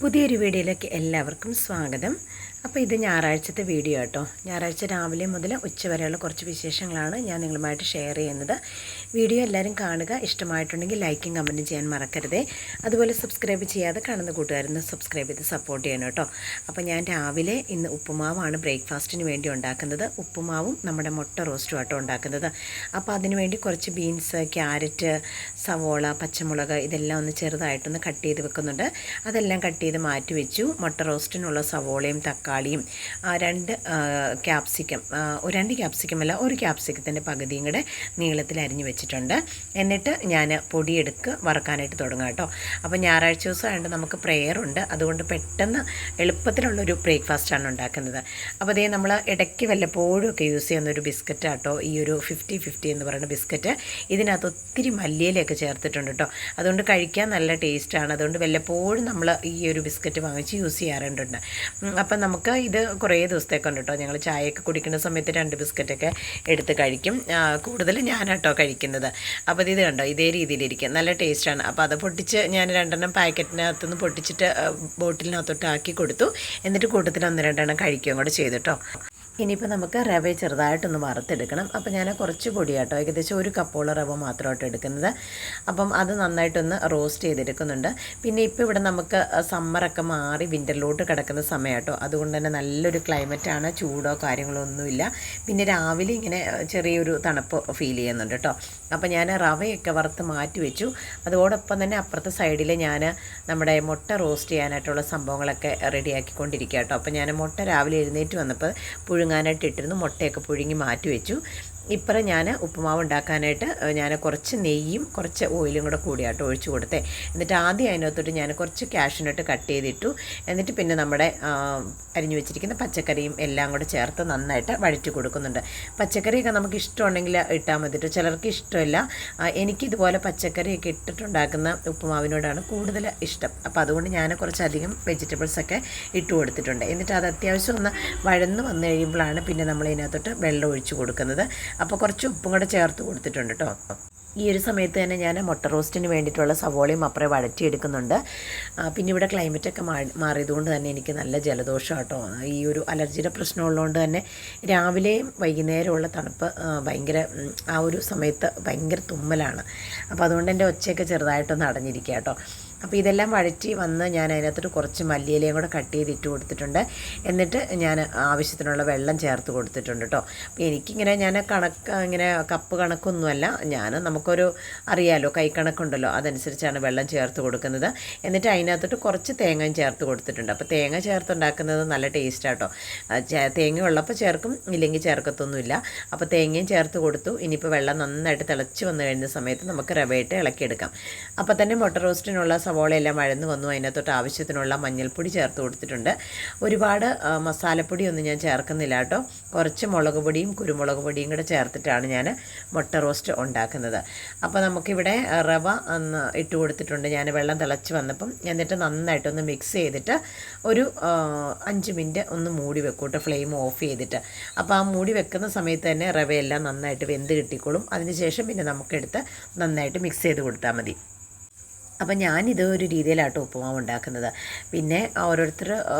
പുതിയൊരു വീഡിയോയിലേക്ക് എല്ലാവർക്കും സ്വാഗതം. അപ്പോൾ ഇത് ഞായറാഴ്ചത്തെ വീഡിയോ കേട്ടോ. ഞായറാഴ്ച രാവിലെ മുതൽ ഉച്ചവരെയുള്ള കുറച്ച് വിശേഷങ്ങളാണ് ഞാൻ നിങ്ങളുമായിട്ട് ഷെയർ ചെയ്യുന്നത്. വീഡിയോ എല്ലാവരും കാണുക. ഇഷ്ടമായിട്ടുണ്ടെങ്കിൽ ലൈക്കും കമൻറ്റും ചെയ്യാൻ മറക്കരുതേ. അതുപോലെ സബ്സ്ക്രൈബ് ചെയ്യാതെ കാണുന്ന കൂട്ടുകാരൊന്ന് സബ്സ്ക്രൈബ് ചെയ്ത് സപ്പോർട്ട് ചെയ്യണം കേട്ടോ. അപ്പോൾ ഞാൻ രാവിലെ ഇന്ന് ഉപ്പുമാവാണ് ബ്രേക്ക്ഫാസ്റ്റിന് വേണ്ടി ഉണ്ടാക്കുന്നത്. ഉപ്പുമാവും നമ്മുടെ മുട്ട റോസ്റ്റും ആട്ടോ ഉണ്ടാക്കുന്നത്. അപ്പോൾ അതിന് വേണ്ടി കുറച്ച് ബീൻസ്, ക്യാരറ്റ്, സവോള, പച്ചമുളക് ഇതെല്ലാം ഒന്ന് ചെറുതായിട്ടൊന്ന് കട്ട് ചെയ്ത് വെക്കുന്നുണ്ട്. അതെല്ലാം കട്ട് ചെയ്ത് മാറ്റി വെച്ചു. മുട്ട റോസ്റ്റിനുള്ള സവോളയും തക്കാളിയും രണ്ട് ക്യാപ്സിക്കം ഒരു ക്യാപ്സിക്കത്തിൻ്റെ പകുതിയും കൂടെ നീളത്തിൽ അരിഞ്ഞ് വെച്ചിട്ടുണ്ട്. എന്നിട്ട് ഞാൻ പൊടിയെടുക്ക് വറക്കാനായിട്ട് തുടങ്ങാം കേട്ടോ. അപ്പോൾ ഞായറാഴ്ച ദിവസമായതുകൊണ്ട് നമുക്ക് പ്രെയറുണ്ട്. അതുകൊണ്ട് പെട്ടെന്ന് എളുപ്പത്തിലുള്ളൊരു ബ്രേക്ക്ഫാസ്റ്റാണ് ഉണ്ടാക്കുന്നത്. അപ്പോൾ അതേ നമ്മൾ ഇടയ്ക്ക് വല്ലപ്പോഴും ഒക്കെ യൂസ് ചെയ്യുന്നൊരു ബിസ്ക്കറ്റ് ആട്ടോ ഈ ഒരു 50-50 എന്ന് പറയുന്ന ബിസ്ക്കറ്റ്. ഇതിനകത്ത് ഒത്തിരി മല്ലിയിലൊക്കെ ചേർത്തിട്ടുണ്ട് കേട്ടോ. അതുകൊണ്ട് കഴിക്കാൻ നല്ല ടേസ്റ്റാണ്. അതുകൊണ്ട് വല്ലപ്പോഴും നമ്മൾ ഈ ഒരു ബിസ്ക്കറ്റ് വാങ്ങിച്ച് യൂസ് ചെയ്യാറുണ്ട്. അപ്പം നമുക്ക് ഇത് കുറേ ദിവസത്തേക്കുണ്ട് കേട്ടോ. ഞങ്ങൾ ചായയൊക്കെ കുടിക്കുന്ന സമയത്ത് 2 ബിസ്ക്കറ്റൊക്കെ എടുത്ത് കഴിക്കും. കൂടുതൽ ഞാനാട്ടോ കഴിക്കുന്നത്. അപ്പോൾ ഇത് കണ്ടോ, ഇതേ രീതിയിലിരിക്കും, നല്ല ടേസ്റ്റാണ്. അപ്പോൾ അത് പൊട്ടിച്ച് ഞാൻ 2 പാക്കറ്റിനകത്തുനിന്ന് പൊട്ടിച്ചിട്ട് ബോട്ടിലിനകത്തോട്ട് ആക്കി കൊടുത്തു. എന്നിട്ട് കൂട്ടത്തിൽ 1-2 കഴിക്കുകയും കൂടെ ചെയ്തു കേട്ടോ. ഇനിയിപ്പോൾ നമുക്ക് റവ ചെറുതായിട്ടൊന്ന് വറുത്തെടുക്കണം. അപ്പോൾ ഞാൻ കുറച്ച് പൊടി കേട്ടോ, ഏകദേശം 1 കപ്പോളം റവ മാത്രമായിട്ട് എടുക്കുന്നത്. അപ്പം അത് നന്നായിട്ടൊന്ന് റോസ്റ്റ് ചെയ്തെടുക്കുന്നുണ്ട്. പിന്നെ ഇപ്പോൾ ഇവിടെ നമുക്ക് സമ്മറൊക്കെ മാറി വിൻ്ററിലോട്ട് കിടക്കുന്ന സമയം കേട്ടോ. അതുകൊണ്ട് തന്നെ നല്ലൊരു ക്ലൈമറ്റാണ്, ചൂടോ കാര്യങ്ങളോ ഒന്നുമില്ല. പിന്നെ രാവിലെ ഇങ്ങനെ ചെറിയൊരു തണുപ്പ് ഫീൽ ചെയ്യുന്നുണ്ട് കേട്ടോ. അപ്പോൾ ഞാൻ റവയൊക്കെ വറുത്ത് മാറ്റി വെച്ചു. അതോടൊപ്പം തന്നെ അപ്പുറത്തെ സൈഡിൽ ഞാൻ നമ്മുടെ മുട്ട റോസ്റ്റ് ചെയ്യാനായിട്ടുള്ള സംഭവങ്ങളൊക്കെ റെഡിയാക്കിക്കൊണ്ടിരിക്കുക കേട്ടോ. അപ്പോൾ ഞാൻ മുട്ട രാവിലെ എഴുന്നേറ്റ് വന്നപ്പോൾ പുഴുങ്ങാനായിട്ട് ഇട്ടിരുന്നു. മുട്ടയൊക്കെ പുഴുങ്ങി മാറ്റി വെച്ചു. ഇപ്പുറം ഞാൻ ഉപ്പുമാവ് ഉണ്ടാക്കാനായിട്ട് ഞാൻ കുറച്ച് നെയ്യും കുറച്ച് ഓയിലും കൂടെ ആട്ടോ ഒഴിച്ചു കൊടുത്തേ. എന്നിട്ട് ആദ്യം അതിനകത്തോട്ട് ഞാൻ കുറച്ച് കാഷ്യൂനട്ട് കട്ട് ചെയ്തിട്ടു. എന്നിട്ട് പിന്നെ നമ്മുടെ അരിഞ്ഞു വെച്ചിരിക്കുന്ന പച്ചക്കറിയും എല്ലാം കൂടെ ചേർത്ത് നന്നായിട്ട് വഴറ്റി കൊടുക്കുന്നുണ്ട്. പച്ചക്കറിയൊക്കെ നമുക്ക് ഇഷ്ടമുണ്ടെങ്കിൽ ഇട്ടാൽ മതിട്ടോ. ചിലർക്ക് ഇഷ്ടമില്ല. എനിക്കിതുപോലെ പച്ചക്കറിയൊക്കെ ഇട്ടിട്ടുണ്ടാക്കുന്ന ഉപ്പുമാവിനോടാണ് കൂടുതൽ ഇഷ്ടം. അപ്പോൾ അതുകൊണ്ട് ഞാൻ കുറച്ചധികം വെജിറ്റബിൾസൊക്കെ ഇട്ട് കൊടുത്തിട്ടുണ്ട്. എന്നിട്ട് അത് അത്യാവശ്യം ഒന്ന് വഴന്ന് വന്നു കഴിയുമ്പോഴാണ് പിന്നെ നമ്മൾ ഇതിനകത്തോട്ട് വെള്ളം ഒഴിച്ചു കൊടുക്കുന്നത്. അപ്പോൾ കുറച്ച് ഉപ്പും കൂടെ ചേർത്ത് കൊടുത്തിട്ടുണ്ട് കേട്ടോ. ഈ ഒരു സമയത്ത് തന്നെ ഞാൻ മുട്ട റോസ്റ്റിന് വേണ്ടിയിട്ടുള്ള സവോളയും അപ്പുറം വഴറ്റിയെടുക്കുന്നുണ്ട്. പിന്നെ ഇവിടെ ക്ലൈമറ്റൊക്കെ മാറിയതുകൊണ്ട് തന്നെ എനിക്ക് നല്ല ജലദോഷം കേട്ടോ. ഈ ഒരു അലർജിയുടെ പ്രശ്നമുള്ളതുകൊണ്ട് തന്നെ രാവിലെയും വൈകുന്നേരമുള്ള തണുപ്പ് ഭയങ്കര, ആ ഒരു സമയത്ത് ഭയങ്കര തുമ്മലാണ്. അപ്പോൾ അതുകൊണ്ട് എൻ്റെ ഒച്ചയൊക്കെ ചെറുതായിട്ടൊന്ന് അടഞ്ഞിരിക്കുക കേട്ടോ. അപ്പോൾ ഇതെല്ലാം വഴറ്റി വന്ന് ഞാൻ അതിനകത്തോട്ട് കുറച്ച് മല്ലിയിലയും കൂടെ കട്ട് ചെയ്തിട്ട് കൊടുത്തിട്ടുണ്ട്. എന്നിട്ട് ഞാൻ ആവശ്യത്തിനുള്ള വെള്ളം ചേർത്ത് കൊടുത്തിട്ടുണ്ട് കേട്ടോ. അപ്പോൾ എനിക്കിങ്ങനെ ഞാൻ ഇങ്ങനെ കപ്പ് കണക്കൊന്നുമല്ല, നമുക്കൊരു അറിയാലോ, കൈ കണക്കുണ്ടല്ലോ, അതനുസരിച്ചാണ് വെള്ളം ചേർത്ത് കൊടുക്കുന്നത്. എന്നിട്ട് അതിനകത്തോട്ട് കുറച്ച് തേങ്ങയും ചേർത്ത് കൊടുത്തിട്ടുണ്ട്. അപ്പോൾ തേങ്ങ ചേർത്തുണ്ടാക്കുന്നത് നല്ല ടേസ്റ്റാട്ടോ. തേങ്ങ ഉള്ളപ്പോൾ ചേർക്കും, ഇല്ലെങ്കിൽ ചേർക്കത്തൊന്നുമില്ല. അപ്പോൾ തേങ്ങയും ചേർത്ത് കൊടുത്തു. ഇനിയിപ്പോൾ വെള്ളം നന്നായിട്ട് തിളച്ച് വന്നു കഴിയുന്ന സമയത്ത് നമുക്ക് റവയിട്ട് ഇളക്കിയെടുക്കാം. അപ്പോൾ തന്നെ മുട്ട റോസ്റ്റിനുള്ള സവോളയെല്ലാം വഴന്ന് വന്നു. അതിനകത്തോട്ട് ആവശ്യത്തിനുള്ള മഞ്ഞൾപ്പൊടി ചേർത്ത് കൊടുത്തിട്ടുണ്ട്. ഒരുപാട് മസാലപ്പൊടിയൊന്നും ഞാൻ ചേർക്കുന്നില്ല കേട്ടോ. കുറച്ച് മുളക് പൊടിയും കുരുമുളക് പൊടിയും കൂടെ ചേർത്തിട്ടാണ് ഞാൻ മുട്ട റോസ്റ്റ് ഉണ്ടാക്കുന്നത്. അപ്പോൾ നമുക്കിവിടെ റവ ഇട്ട് കൊടുത്തിട്ടുണ്ട് ഞാൻ വെള്ളം തിളച്ച് വന്നപ്പം. എന്നിട്ട് നന്നായിട്ടൊന്ന് മിക്സ് ചെയ്തിട്ട് ഒരു 5 മിനിറ്റ് ഒന്ന് മൂടി വെക്കും കേട്ടോ, ഫ്ലെയിം ഓഫ് ചെയ്തിട്ട്. അപ്പോൾ ആ മൂടി വെക്കുന്ന സമയത്ത് തന്നെ റവയെല്ലാം നന്നായിട്ട് വെന്ത് കിട്ടിക്കോളും. അതിനുശേഷം പിന്നെ നമുക്കെടുത്ത് നന്നായിട്ട് മിക്സ് ചെയ്ത് കൊടുത്താൽ മതി. അപ്പം ഞാനിത് ഒരു രീതിയിലാട്ടോ ഉപ്പുമാവ് ഉണ്ടാക്കുന്നത്. പിന്നെ ഓരോരുത്തർ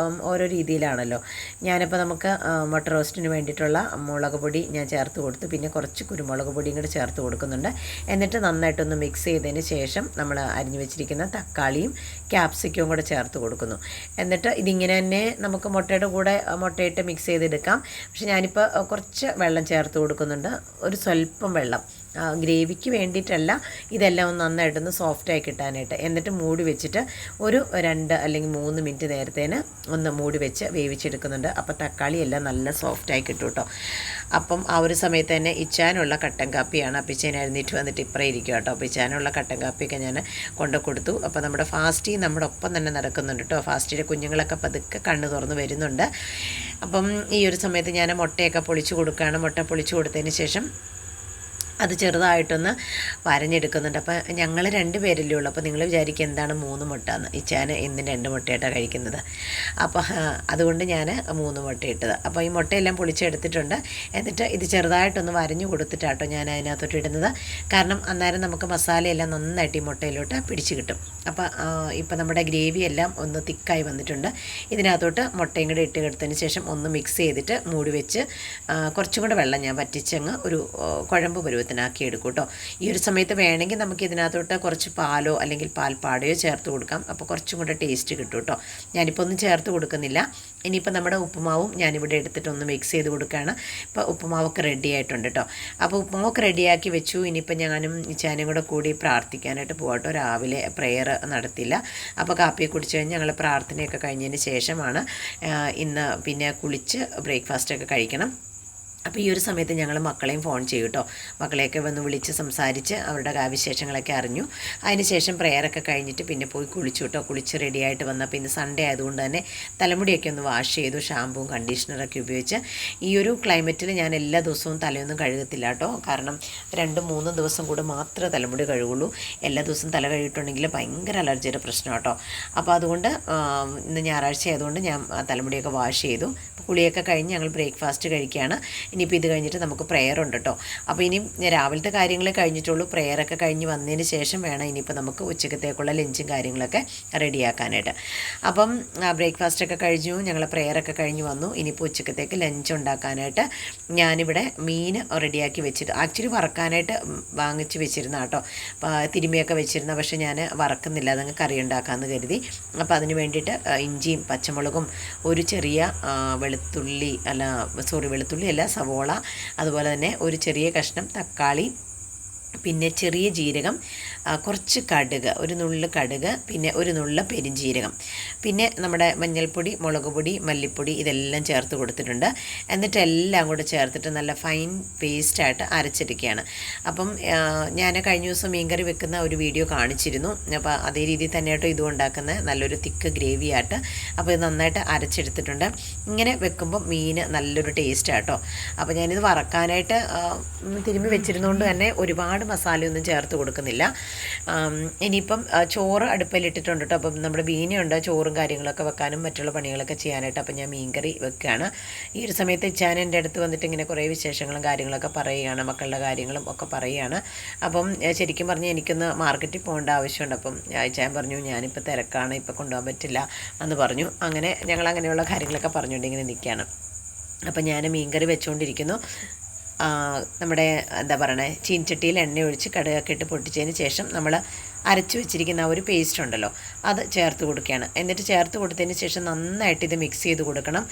ഓരോ രീതിയിലാണല്ലോ. ഞാനിപ്പോൾ നമുക്ക് മുട്ട റോസ്റ്റിന് വേണ്ടിയിട്ടുള്ള മുളക് പൊടി ഞാൻ ചേർത്ത് കൊടുത്തു. പിന്നെ കുറച്ച് കുരുമുളക് പൊടിയും കൂടി ചേർത്ത് കൊടുക്കുന്നുണ്ട്. എന്നിട്ട് നന്നായിട്ടൊന്ന് മിക്സ് ചെയ്തതിന് ശേഷം നമ്മൾ അരിഞ്ഞു വെച്ചിരിക്കുന്ന തക്കാളിയും ക്യാപ്സിക്കവും കൂടെ ചേർത്ത് കൊടുക്കുന്നു. എന്നിട്ട് ഇതിങ്ങനെ തന്നെ നമുക്ക് മുട്ടയുടെ കൂടെ മുട്ടയിട്ട് മിക്സ് ചെയ്തെടുക്കാം. പക്ഷെ ഞാനിപ്പോൾ കുറച്ച് വെള്ളം ചേർത്ത് കൊടുക്കുന്നുണ്ട്, ഒരു സ്വല്പം വെള്ളം, ഗ്രേവിക്ക് വേണ്ടിയിട്ടല്ല, ഇതെല്ലാം ഒന്ന് നന്നായിട്ടൊന്ന് സോഫ്റ്റായി കിട്ടാനായിട്ട്. എന്നിട്ട് മൂടി വെച്ചിട്ട് ഒരു 2 അല്ലെങ്കിൽ 3 മിനിറ്റ് നേരത്തേന് ഒന്ന് മൂടി വെച്ച് വേവിച്ചെടുക്കുന്നുണ്ട്. അപ്പോൾ തക്കാളി എല്ലാം നല്ല സോഫ്റ്റായി കിട്ടും കേട്ടോ. അപ്പം ആ ഒരു സമയത്ത് തന്നെ ഇച്ചാനുള്ള കട്ടൻ കാപ്പിയാണ്. അപ്പോൾ ഇച്ചാൻ എഴുന്നേറ്റ് വന്നിട്ട് ഇപ്പറേ ഇരിക്കും കേട്ടോ. അപ്പോൾ ഇച്ചാനുള്ള കട്ടൻ കാപ്പിയൊക്കെ ഞാൻ കൊണ്ടു കൊടുത്തു. അപ്പോൾ നമ്മുടെ ഫാസ്റ്റി നമ്മുടെ ഒപ്പം തന്നെ നടക്കുന്നുണ്ട് കേട്ടോ. ഫാസ്റ്റിയുടെ കുഞ്ഞുങ്ങളൊക്കെ പതുക്കെ കണ്ണ് തുറന്ന് വരുന്നുണ്ട്. അപ്പം ഈ ഒരു സമയത്ത് ഞാൻ മുട്ടയൊക്കെ പൊളിച്ച് കൊടുക്കുകയാണ്. മുട്ട പൊളിച്ച് കൊടുത്തതിന് ശേഷം അത് ചെറുതായിട്ടൊന്ന് വരഞ്ഞെടുക്കുന്നുണ്ട്. അപ്പോൾ ഞങ്ങൾ 2 പേരല്ലേ ഉള്ളൂ. അപ്പോൾ നിങ്ങൾ വിചാരിക്കുക എന്താണ് 3 മുട്ട എന്ന്. ഇച്ചാൻ ഇന്ന് 2 മുട്ടയായിട്ടാണ് കഴിക്കുന്നത്. അപ്പോൾ അതുകൊണ്ട് ഞാൻ 3 മുട്ട ഇട്ടത്. അപ്പോൾ ഈ മുട്ടയെല്ലാം പൊളിച്ചെടുത്തിട്ടുണ്ട്. എന്നിട്ട് ഇത് ചെറുതായിട്ടൊന്ന് വരഞ്ഞു കൊടുത്തിട്ടാട്ടോ ഞാൻ അതിനകത്തോട്ട് ഇടുന്നത്. കാരണം അന്നേരം നമുക്ക് മസാലയെല്ലാം നന്നായിട്ട് ഈ മുട്ടയിലോട്ട് പിടിച്ച് കിട്ടും. അപ്പോൾ ഇപ്പോൾ നമ്മുടെ ഗ്രേവി എല്ലാം ഒന്ന് തിക്കായി വന്നിട്ടുണ്ട്. ഇതിനകത്തോട്ട് മുട്ടയും കൂടെ ഇട്ട് എടുത്തതിന് ശേഷം ഒന്ന് മിക്സ് ചെയ്തിട്ട് മൂടി വെച്ച് കുറച്ചും കൂടെ വെള്ളം ഞാൻ വറ്റിച്ചങ്ങ് ഒരു കുഴമ്പ് പരുവത്തിനാക്കി എടുക്കും കേട്ടോ. ഈ ഒരു സമയത്ത് വേണമെങ്കിൽ നമുക്ക് ഇതിനകത്തോട്ട് കുറച്ച് പാലോ അല്ലെങ്കിൽ പാൽപ്പാടയോ ചേർത്ത് കൊടുക്കാം. അപ്പോൾ കുറച്ചും കൂടെ ടേസ്റ്റ് കിട്ടും കേട്ടോ. ഞാനിപ്പോൾ ഒന്നും ചേർത്ത് കൊടുക്കുന്നില്ല. ഇനിയിപ്പോൾ നമ്മുടെ ഉപ്പുമാവും ഞാനിവിടെ എടുത്തിട്ടൊന്ന് മിക്സ് ചെയ്ത് കൊടുക്കുകയാണ്. ഇപ്പോൾ ഉപ്പുമാവൊക്കെ റെഡി ആയിട്ടുണ്ട് കേട്ടോ. അപ്പോൾ ഉപ്പുമാവൊക്കെ റെഡിയാക്കി വെച്ചു. ഇനിയിപ്പോൾ ഞാനും ഇച്ചാനും കൂടെ കൂടി പ്രാർത്ഥിക്കാനായിട്ട് പോകട്ടോ. രാവിലെ പ്രെയർ നടത്തില്ല. അപ്പോൾ കാപ്പിയെ കുടിച്ച് കഴിഞ്ഞ് ഞങ്ങൾ പ്രാർത്ഥനയൊക്കെ കഴിഞ്ഞതിന് ശേഷമാണ് ഇന്ന് പിന്നെ കുളിച്ച് ബ്രേക്ക്ഫാസ്റ്റൊക്കെ കഴിക്കണം. അപ്പോൾ ഈ ഒരു സമയത്ത് ഞങ്ങൾ മക്കളെയും ഫോൺ ചെയ്യും കേട്ടോ. മക്കളെയൊക്കെ വന്ന് വിളിച്ച് സംസാരിച്ച് അവരുടെ വിശേഷങ്ങളൊക്കെ അറിഞ്ഞു. അതിനുശേഷം പ്രെയറൊക്കെ കഴിഞ്ഞിട്ട് പിന്നെ പോയി കുളിച്ചു കേട്ടോ. കുളിച്ച് റെഡിയായിട്ട് വന്നപ്പോൾ ഇന്ന് സൺഡേ ആയതുകൊണ്ട് തന്നെ തലമുടിയൊക്കെ ഒന്ന് വാഷ് ചെയ്തു. ഷാമ്പുവും കണ്ടീഷണറൊക്കെ ഉപയോഗിച്ച്. ഈ ഒരു ക്ലൈമറ്റിൽ ഞാൻ എല്ലാ ദിവസവും തലയൊന്നും കഴുകത്തില്ല കേട്ടോ. കാരണം 2-3 ദിവസം കൂടെ മാത്രമേ തലമുടി കഴുകുള്ളൂ. എല്ലാ ദിവസവും തല കഴുകിയിട്ടുണ്ടെങ്കിൽ ഭയങ്കര അലർജിയുടെ പ്രശ്നം കേട്ടോ. അപ്പോൾ അതുകൊണ്ട് ഇന്ന് ഞായറാഴ്ച ആയതുകൊണ്ട് ഞാൻ തലമുടിയൊക്കെ വാഷ് ചെയ്തു. കുളിയൊക്കെ കഴിഞ്ഞ് ഞങ്ങൾ ബ്രേക്ക്ഫാസ്റ്റ് കഴിക്കുകയാണ്. ഇനിയിപ്പോൾ ഇത് കഴിഞ്ഞിട്ട് നമുക്ക് പ്രെയർ ഉണ്ട് കേട്ടോ. അപ്പോൾ ഇനി രാവിലത്തെ കാര്യങ്ങൾ കഴിഞ്ഞിട്ടുള്ളൂ. പ്രെയറൊക്കെ കഴിഞ്ഞ് വന്നതിന് ശേഷം വേണം ഇനിയിപ്പോൾ നമുക്ക് ഉച്ചക്കത്തേക്കുള്ള ലഞ്ചും കാര്യങ്ങളൊക്കെ റെഡിയാക്കാനായിട്ട്. അപ്പം ബ്രേക്ക്ഫാസ്റ്റൊക്കെ കഴിഞ്ഞു, ഞങ്ങൾ പ്രെയറൊക്കെ കഴിഞ്ഞ് വന്നു. ഇനിയിപ്പോൾ ഉച്ചക്കത്തേക്ക് ലഞ്ച് ഉണ്ടാക്കാനായിട്ട് ഞാനിവിടെ മീൻ റെഡിയാക്കി വെച്ചിട്ട് ആക്ച്വലി വറക്കാനായിട്ട് വാങ്ങിച്ച് വെച്ചിരുന്ന കേട്ടോ. തിരുമ്മിയൊക്കെ വെച്ചിരുന്ന, പക്ഷേ ഞാൻ വറക്കുന്നില്ല, അതങ്ങ് കറി ഉണ്ടാക്കാമെന്ന് കരുതി. അപ്പോൾ അതിന് വേണ്ടിയിട്ട് ഇഞ്ചിയും പച്ചമുളകും ഒരു ചെറിയ വെളുത്തുള്ളി അല്ല സവോള, അതുപോലെ തന്നെ ഒരു ചെറിയ കഷ്ണം തക്കാളി, പിന്നെ ചെറിയ ജീരകം, കുറച്ച് കടുക്, ഒരു നുള്ള് കടുക്, പിന്നെ ഒരു നുള്ള് പെരിഞ്ജീരകം, പിന്നെ നമ്മുടെ മഞ്ഞൾപ്പൊടി, മുളക് പൊടി, മല്ലിപ്പൊടി ഇതെല്ലാം ചേർത്ത് കൊടുത്തിട്ടുണ്ട്. എന്നിട്ട് എല്ലാം കൂടെ ചേർത്തിട്ട് നല്ല ഫൈൻ പേസ്റ്റായിട്ട് അരച്ചെടുക്കുകയാണ്. അപ്പം ഞാൻ കഴിഞ്ഞ ദിവസം മീൻകറി വെക്കുന്ന ഒരു വീഡിയോ കാണിച്ചിരുന്നു. അപ്പോൾ അതേ രീതിയിൽ തന്നെ ആട്ടോ ഇതും ഉണ്ടാക്കുന്നത്, നല്ലൊരു തിക്ക് ഗ്രേവി ആയിട്ട്. അപ്പോൾ ഇത് നന്നായിട്ട് അരച്ചെടുത്തിട്ടുണ്ട്. ഇങ്ങനെ വെക്കുമ്പോൾ മീൻ നല്ലൊരു ടേസ്റ്റാട്ടോ. അപ്പോൾ ഞാനിത് വറക്കാനായിട്ട് തിരുമ്മി വെച്ചിരുന്നതുകൊണ്ട് തന്നെ ഒരുപാട് മസാലയൊന്നും ചേർത്ത് കൊടുക്കുന്നില്ല. ഇനിയിപ്പം ചോറ് അടുപ്പിലിട്ടിട്ടുണ്ട് കേട്ടോ. അപ്പം നമ്മുടെ ബീനയുണ്ട് ചോറും കാര്യങ്ങളൊക്കെ വെക്കാനും മറ്റുള്ള പണികളൊക്കെ ചെയ്യാനായിട്ട്. അപ്പം ഞാൻ മീൻകറി വെക്കുകയാണ്. ഈ ഒരു സമയത്ത് ഇച്ചാൻ എൻ്റെ അടുത്ത് വന്നിട്ട് ഇങ്ങനെ കുറേ വിശേഷങ്ങളും കാര്യങ്ങളൊക്കെ പറയുകയാണ്, മക്കളുടെ കാര്യങ്ങളും ഒക്കെ പറയുകയാണ്. അപ്പം ശരിക്കും പറഞ്ഞാൽ എനിക്കൊന്ന് മാർക്കറ്റിൽ പോകേണ്ട ആവശ്യമുണ്ട്. അപ്പം ഇച്ചാൻ പറഞ്ഞു ഞാനിപ്പോൾ തിരക്കാണ്, ഇപ്പോൾ കൊണ്ടുപോകാൻ പറ്റില്ല എന്ന് പറഞ്ഞു. അങ്ങനെ ഞങ്ങൾ അങ്ങനെയുള്ള കാര്യങ്ങളൊക്കെ പറഞ്ഞുകൊണ്ട് ഇങ്ങനെ നിൽക്കുകയാണ്. അപ്പം ഞാൻ മീൻകറി വെച്ചുകൊണ്ടിരിക്കുന്നു. നമ്മുടെ എന്താ പറയണേ, ചീൻചട്ടിയിൽ എണ്ണ ഒഴിച്ച് കടുകൊക്കെ ഇട്ട് പൊട്ടിച്ചതിന് ശേഷം നമ്മൾ അരച്ചു വെച്ചിരിക്കുന്ന ആ ഒരു പേസ്റ്റ് ഉണ്ടല്ലോ അത് ചേർത്ത് കൊടുക്കുകയാണ്. എന്നിട്ട് ചേർത്ത് കൊടുത്തതിന് ശേഷം നന്നായിട്ട് ഇത് മിക്സ് ചെയ്ത് കൊടുക്കണം.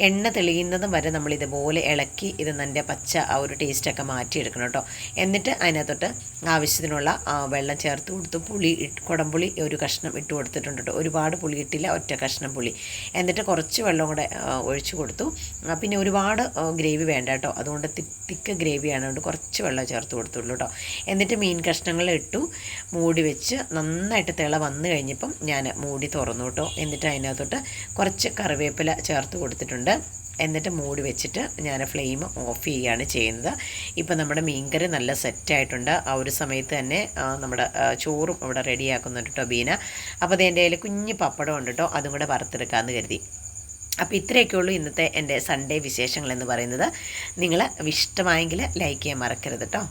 എണ്ണ തെളിയുന്നതും വരെ നമ്മൾ ഇതുപോലെ ഇളക്കി ഇത് നല്ല പച്ച ആ ഒരു ടേസ്റ്റൊക്കെ മാറ്റിയെടുക്കണം കേട്ടോ. എന്നിട്ട് അതിനകത്തോട്ട് ആവശ്യത്തിനുള്ള വെള്ളം ചേർത്ത് കൊടുത്തു. കുടംപുളി ഒരു കഷ്ണം ഇട്ട് കൊടുത്തിട്ടുണ്ട് കേട്ടോ. ഒരുപാട് പുളി ഇട്ടില്ല, ഒറ്റ കഷ്ണം പുളി. എന്നിട്ട് കുറച്ച് വെള്ളം കൂടെ ഒഴിച്ചു കൊടുത്തു. പിന്നെ ഒരുപാട് ഗ്രേവി വേണ്ട കേട്ടോ, അതുകൊണ്ട് തിക്ക് ഗ്രേവിയാണ്, അതുകൊണ്ട് കുറച്ച് വെള്ളം ചേർത്ത് കൊടുത്തുള്ളൂ കേട്ടോ. എന്നിട്ട് മീൻ കഷ്ണങ്ങൾ ഇട്ടു, മൂടി വെച്ച് നന്നായിട്ട് തിള വന്നു കഴിഞ്ഞപ്പം ഞാൻ മൂടി തുറന്നു കേട്ടോ. എന്നിട്ട് അതിനകത്തോട്ട് കുറച്ച് കറിവേപ്പില ചേർത്ത് കൊടുത്തിട്ടുണ്ട്. എന്നിട്ട് മൂടി വെച്ചിട്ട് ഞാൻ ഫ്ലെയിം ഓഫ് ചെയ്യുകയാണ് ചെയ്യുന്നത്. ഇപ്പം നമ്മുടെ മീൻകറി നല്ല സെറ്റായിട്ടുണ്ട്. ആ ഒരു സമയത്ത് തന്നെ നമ്മുടെ ചോറും ഇവിടെ റെഡിയാക്കുന്നുണ്ട് കേട്ടോ ബീന. അപ്പോൾ അത് എൻ്റെ കയ്യിൽ കുഞ്ഞ് പപ്പടം ഉണ്ട് കേട്ടോ, അതും കൂടെ വറുത്തെടുക്കാമെന്ന് കരുതി. അപ്പോൾ ഇത്രയൊക്കെ ഉള്ളൂ ഇന്നത്തെ എൻ്റെ സൺഡേ വിശേഷങ്ങൾ എന്ന് പറയുന്നത്. നിങ്ങൾ ഇഷ്ടമായെങ്കിൽ ലൈക്ക് ചെയ്യാൻ മറക്കരുത് കേട്ടോ.